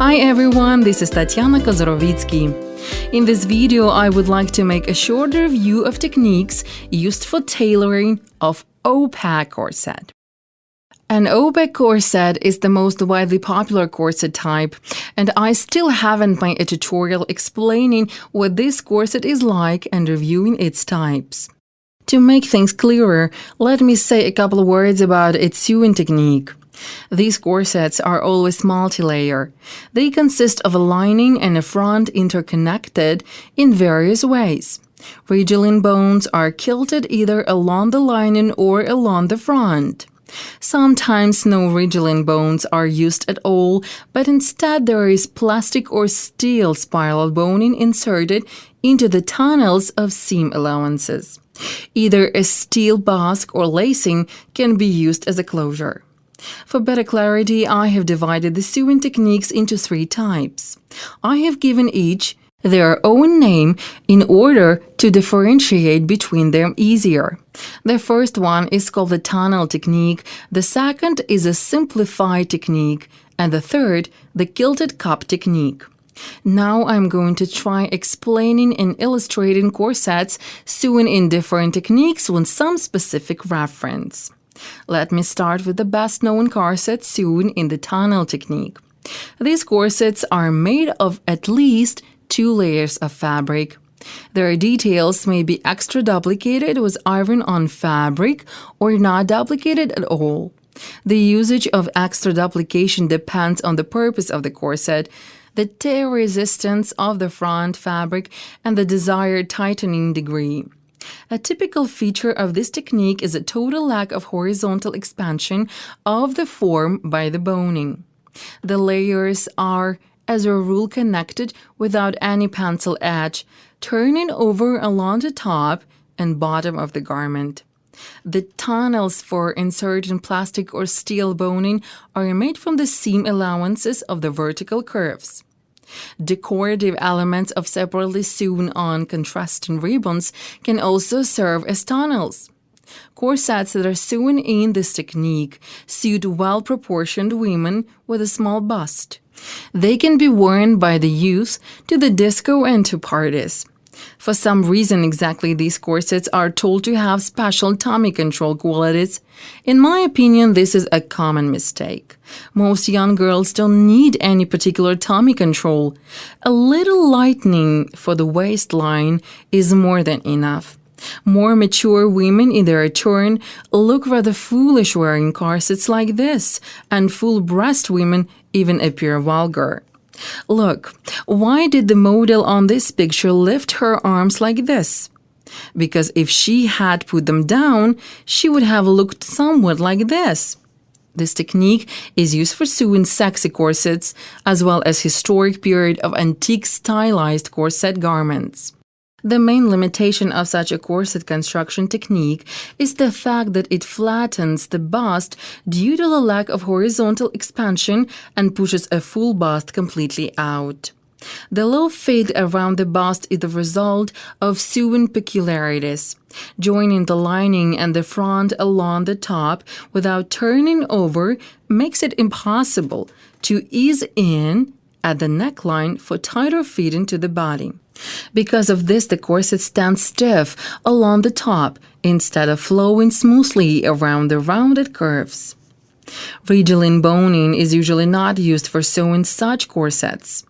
Hi everyone, this is Tatiana Kozorovitsky. In this video, I would like to make a short review of techniques used for tailoring of opaque corset. An opaque corset is the most widely popular corset type, and I still haven't made a tutorial explaining what this corset is like and reviewing its types. To make things clearer, let me say a couple of words about its sewing technique. These corsets are always multi-layer. They consist of a lining and a front interconnected in various ways. Ridgeline bones are kilted either along the lining or along the front. Sometimes no ridgeline bones are used at all, but instead there is plastic or steel spiral boning inserted into the tunnels of seam allowances. Either a steel basque or lacing can be used as a closure. For better clarity, I have divided the sewing techniques into 3 types. I have given each their own name in order to differentiate between them easier. The first one is called the tunnel technique, the second is a simplified technique, and the third, the kilted cup technique. Now I'm going to try explaining and illustrating corsets sewing in different techniques with some specific reference. Let me start with the best-known corset sewn in the tunnel technique. These corsets are made of at least 2 layers of fabric. Their details may be extra duplicated with iron-on fabric or not duplicated at all. The usage of extra duplication depends on the purpose of the corset, the tear resistance of the front fabric, and the desired tightening degree. A typical feature of this technique is a total lack of horizontal expansion of the form by the boning. The layers are, as a rule, connected without any pencil edge, turning over along the top and bottom of the garment. The tunnels for inserting plastic or steel boning are made from the seam allowances of the vertical curves. Decorative elements of separately sewn on contrasting ribbons can also serve as tunnels. Corsets that are sewn in this technique suit well-proportioned women with a small bust. They can be worn by the youth to the disco and to parties. For some reason, exactly these corsets are told to have special tummy control qualities. In my opinion, this is a common mistake. Most young girls don't need any particular tummy control. A little lightening for the waistline is more than enough. More mature women, in their turn, look rather foolish wearing corsets like this, and full-breast women even appear vulgar. Look, why did the model on this picture lift her arms like this? Because if she had put them down, she would have looked somewhat like this. This technique is used for sewing sexy corsets, as well as historic period of antique stylized corset garments. The main limitation of such a corset construction technique is the fact that it flattens the bust due to the lack of horizontal expansion and pushes a full bust completely out. The low fit around the bust is the result of sewing peculiarities. Joining the lining and the front along the top without turning over makes it impossible to ease in at the neckline for tighter fitting to the body. Because of this, the corset stands stiff along the top instead of flowing smoothly around the rounded curves. Ridgeline boning is usually not used for sewing such corsets.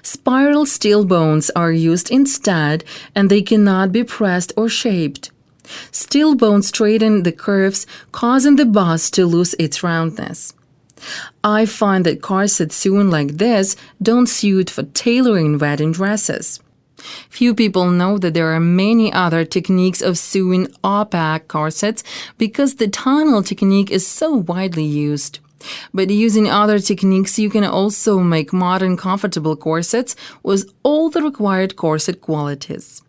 Spiral steel bones are used instead, and they cannot be pressed or shaped. Steel bones straighten the curves, causing the bust to lose its roundness. I find that corsets sewn like this don't suit for tailoring wedding dresses. Few people know that there are many other techniques of sewing opaque corsets because the tunnel technique is so widely used. But using other techniques, you can also make modern comfortable corsets with all the required corset qualities.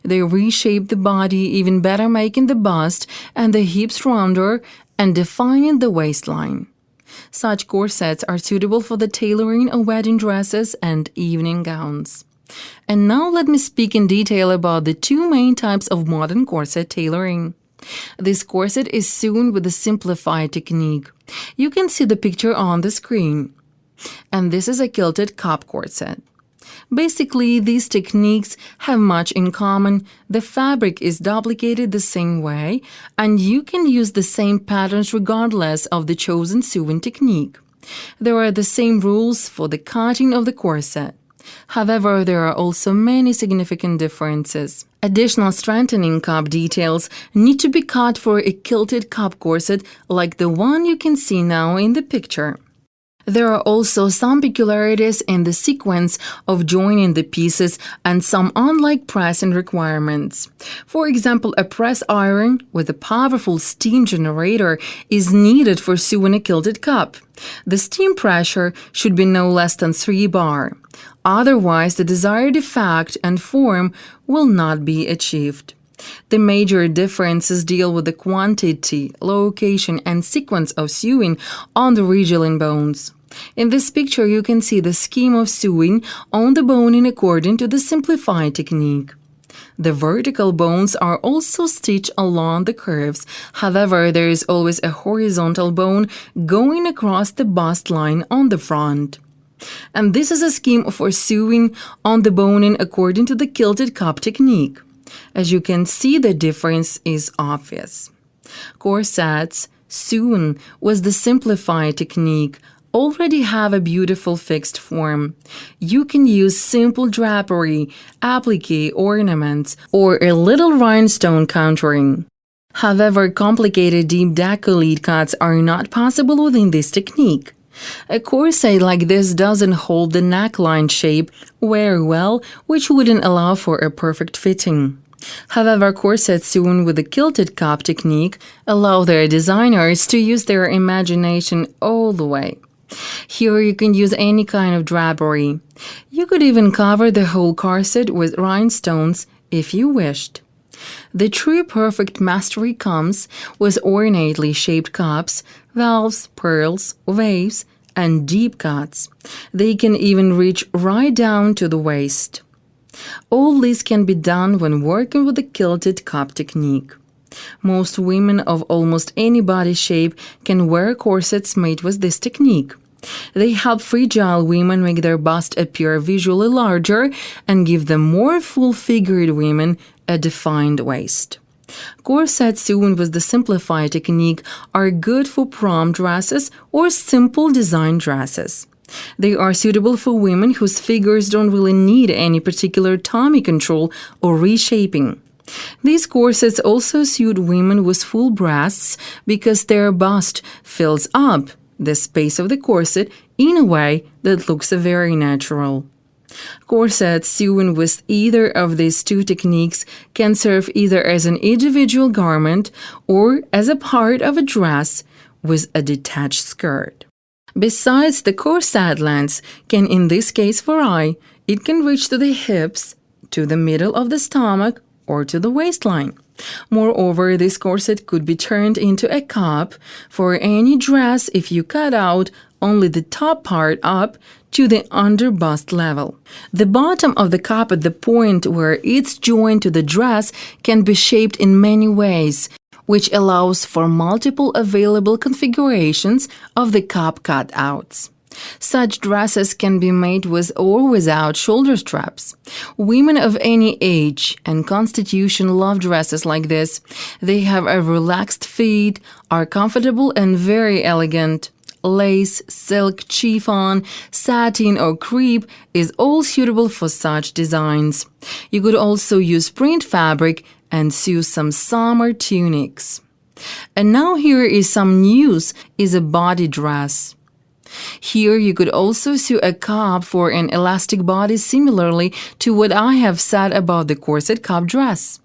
They reshape the body, even better making the bust and the hips rounder and defining the waistline. Such corsets are suitable for the tailoring of wedding dresses and evening gowns. And now let me speak in detail about the 2 main types of modern corset tailoring. This corset is sewn with a simplified technique. You can see the picture on the screen. and this is a kilted cup corset. Basically, these techniques have much in common. The fabric is duplicated the same way, and you can use the same patterns regardless of the chosen sewing technique. There are the same rules for the cutting of the corset. However, there are also many significant differences. Additional strengthening cup details need to be cut for a kilted cup corset like the one you can see now in the picture. There are also some peculiarities in the sequence of joining the pieces and some unlike pressing requirements. For example, a press iron with a powerful steam generator is needed for sewing a kilted cup. The steam pressure should be no less than 3 bar. Otherwise, the desired effect and form will not be achieved. The major differences deal with the quantity, location, and sequence of sewing on the regional bones. In this picture, you can see the scheme of sewing on the boning according to the simplified technique. The vertical bones are also stitched along the curves. However, there is always a horizontal bone going across the bust line on the front. And this is a scheme for sewing on the boning according to the kilted cup technique. As you can see, the difference is obvious. Corsets, sewn with the simplified technique, already have a beautiful fixed form. You can use simple drapery, applique ornaments, or a little rhinestone contouring. However, complicated deep décolleté cuts are not possible within this technique. A corset like this doesn't hold the neckline shape very well, which wouldn't allow for a perfect fitting. However, corsets sewn with the kilted cup technique allow their designers to use their imagination all the way. Here you can use any kind of drapery. You could even cover the whole corset with rhinestones if you wished. The true perfect mastery comes with ornately shaped cups, valves, pearls, waves, and deep cuts. They can even reach right down to the waist. All this can be done when working with the kilted cup technique. Most women of almost any body shape can wear corsets made with this technique. They help fragile women make their bust appear visually larger and give the more full-figured women a defined waist. Corsets sewn with the simplified technique are good for prom dresses or simple design dresses. They are suitable for women whose figures don't really need any particular tummy control or reshaping. These corsets also suit women with full breasts because their bust fills up the space of the corset in a way that looks very natural. Corsets sewn with either of these two techniques can serve either as an individual garment or as a part of a dress with a detached skirt. Besides, the corset length can in this case vary. It can reach to the hips, to the middle of the stomach, or to the waistline. Moreover, this corset could be turned into a cup for any dress if you cut out only the top part up to the under bust level. The bottom of the cup at the point where it's joined to the dress can be shaped in many ways, which allows for multiple available configurations of the cup cutouts. Such dresses can be made with or without shoulder straps. Women of any age and constitution love dresses like this. They have a relaxed fit, are comfortable and very elegant. Lace, silk, chiffon, satin, or crepe is all suitable for such designs. You could also use print fabric and sew some summer tunics. And now here is some news is a body dress. Here you could also sew a cup for an elastic body similarly to what I have said about the corset cup dress.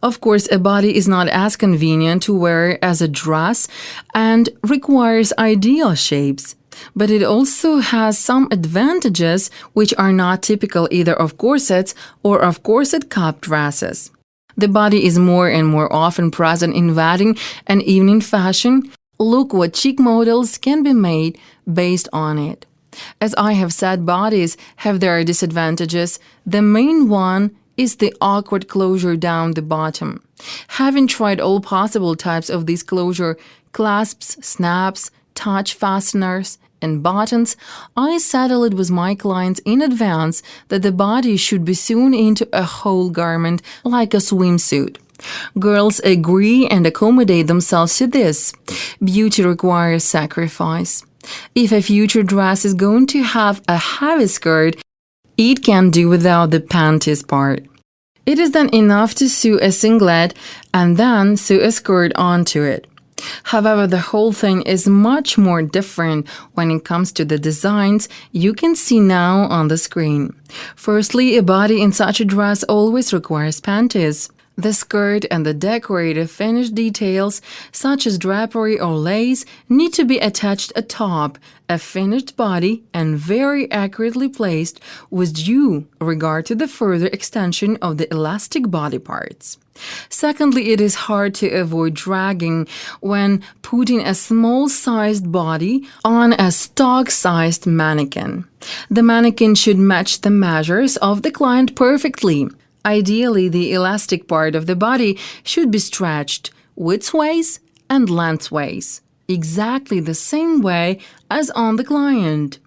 Of course, a body is not as convenient to wear as a dress and requires ideal shapes, but it also has some advantages which are not typical either of corsets or of corset cup dresses. The body is more and more often present in wedding and evening fashion. Look what chic models can be made based on it. As I have said, bodies have their disadvantages. The main one is the awkward closure down the bottom. Having tried all possible types of this closure, clasps, snaps, touch fasteners, and buttons, I settle it with my clients in advance that the body should be sewn into a whole garment like a swimsuit. Girls agree and accommodate themselves to this. Beauty requires sacrifice. If a future dress is going to have a heavy skirt, it can do without the panties part. It is then enough to sew a singlet and then sew a skirt onto it. However, the whole thing is much more different when it comes to the designs you can see now on the screen. Firstly, a body in such a dress always requires panties. The skirt and the decorative finished details, such as drapery or lace, need to be attached atop a finished body and very accurately placed with due regard to the further extension of the elastic body parts. Secondly, it is hard to avoid dragging when putting a small-sized body on a stock-sized mannequin. The mannequin should match the measures of the client perfectly. Ideally, the elastic part of the body should be stretched widthways and lengthways, exactly the same way as on the client.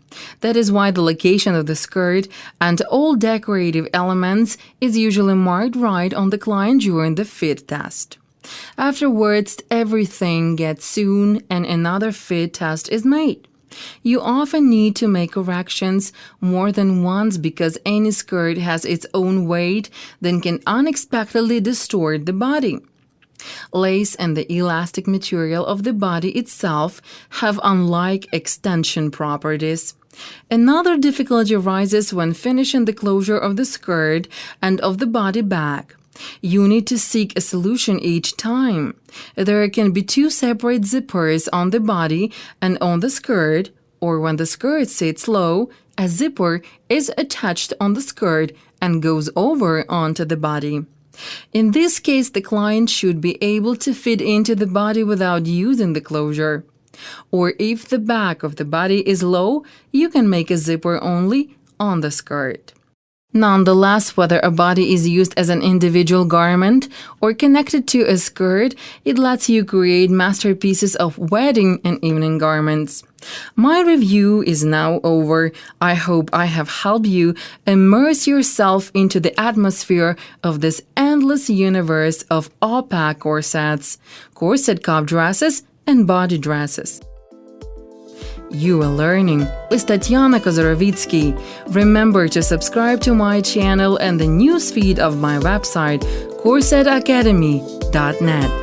That is why the location of the skirt and all decorative elements is usually marked right on the client during the fit test. Afterwards, everything gets sewn and another fit test is made. You often need to make corrections more than once because any skirt has its own weight that can unexpectedly distort the body. Lace and the elastic material of the body itself have unlike extension properties. Another difficulty arises when finishing the closure of the skirt and of the body back. You need to seek a solution each time. There can be two separate zippers on the body and on the skirt, or when the skirt sits low, a zipper is attached on the skirt and goes over onto the body. In this case, the client should be able to fit into the body without using the closure. Or if the back of the body is low, you can make a zipper only on the skirt. Nonetheless, whether a body is used as an individual garment or connected to a skirt, it lets you create masterpieces of wedding and evening garments. My review is now over. I hope I have helped you immerse yourself into the atmosphere of this endless universe of opaque corsets, corset cup dresses, and body dresses. You are learning with Tatiana Kozorovitsky. Remember to subscribe to my channel and the newsfeed of my website, corsetacademy.net.